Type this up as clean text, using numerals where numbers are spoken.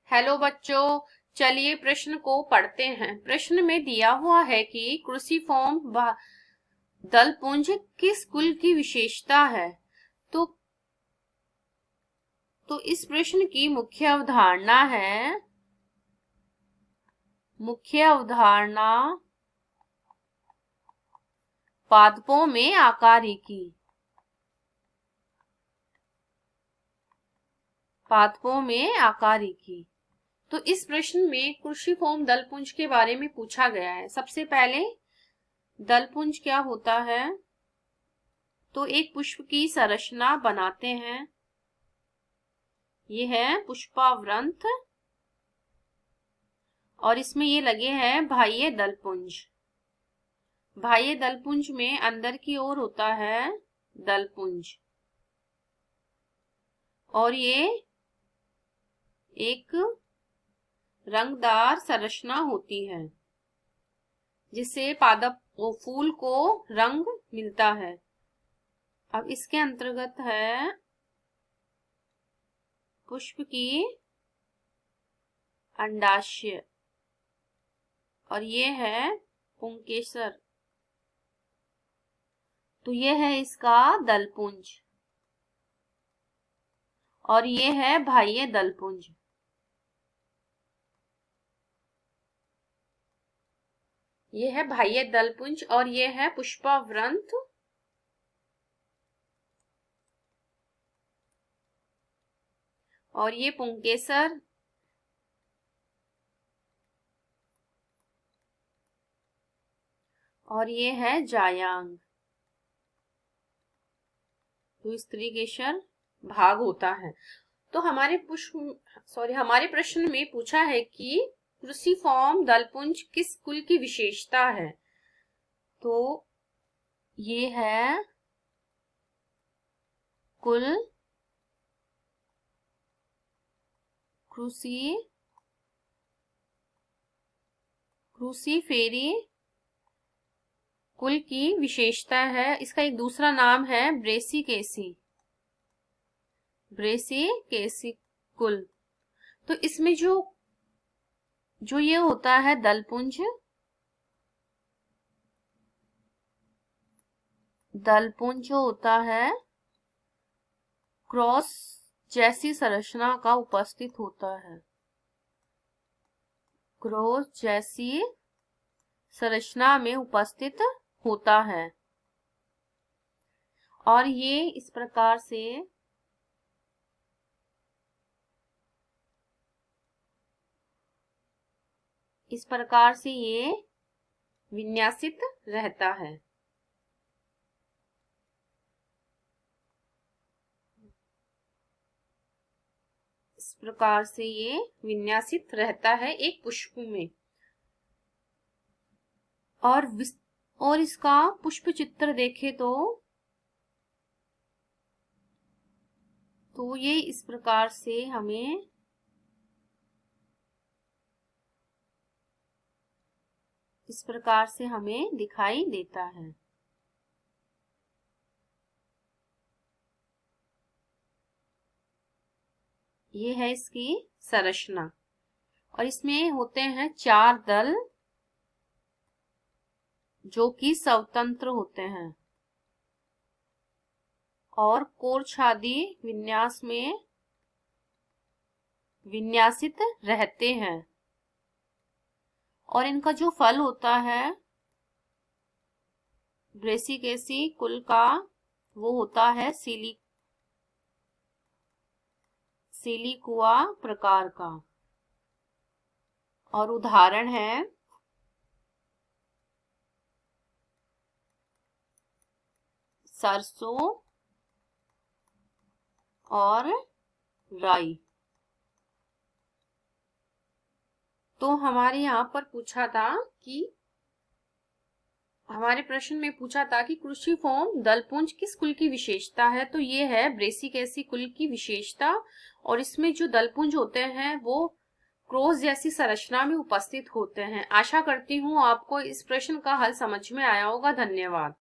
Hello बच्चों, चलिए प्रश्न को पढ़ते हैं। प्रश्न में दिया हुआ है कि क्रूसिफॉर्म दलपुंज किस कुल की विशेषता है। तो इस प्रश्न की मुख्य अवधारणा पादपों में आकारिकी। तो इस प्रश्न में क्रूसिफॉर्म दलपुंज के बारे में पूछा गया है। सबसे पहले दलपुंज क्या होता है, तो एक पुष्प की संरचना बनाते हैं। ये है पुष्पावृंत और इसमें ये लगे हैं बाह्य दलपुंज। बाह्य दलपुंज में अंदर की ओर होता है दलपुंज और ये एक रंगदार संरचना होती है जिससे पादप फूल को रंग मिलता है। अब इसके अंतर्गत है पुष्प की अंडाशय और ये है पुंकेसर। तो ये है इसका दलपुंज और ये है बाह्य दलपुंज। ये है बाह्य दलपुंज और ये है पुष्पावृंत और ये पुंकेसर और ये है जायांग। तो इस तरीके से भाग होता है। तो हमारे प्रश्न में पूछा है कि क्रूसिफॉर्म दलपुंज किस कुल की विशेषता है। तो ये है कुल क्रूसीफेरी कुल की विशेषता है। इसका एक दूसरा नाम है ब्रेसिकेसी कुल। तो इसमें जो ये होता है दलपुंज जो होता है क्रॉस जैसी संरचना का उपस्थित होता है। क्रॉस जैसी संरचना में उपस्थित होता है और ये इस प्रकार से ये विन्यासित रहता है। इस प्रकार से ये विन्यासित रहता है एक पुष्प में। और इसका पुष्प चित्र देखें तो ये इस प्रकार से हमें दिखाई देता है। ये है इसकी संरचना और इसमें होते हैं 4 दल जो कि स्वतंत्र होते हैं और कोरछादी विन्यास में विन्यासित रहते हैं। और इनका जो फल होता है ब्रेसिकेसी कुल का, वो होता है सिलिकुआ प्रकार का और उदाहरण है सरसों और राई। तो हमारे यहाँ पर हमारे प्रश्न में पूछा था कि क्रूसिफॉर्म दलपुंज किस कुल की विशेषता है। तो ये है ब्रेसिकेसी कुल की विशेषता और इसमें जो दलपुंज होते हैं वो क्रॉस जैसी संरचना में उपस्थित होते हैं। आशा करती हूँ आपको इस प्रश्न का हल समझ में आया होगा। धन्यवाद।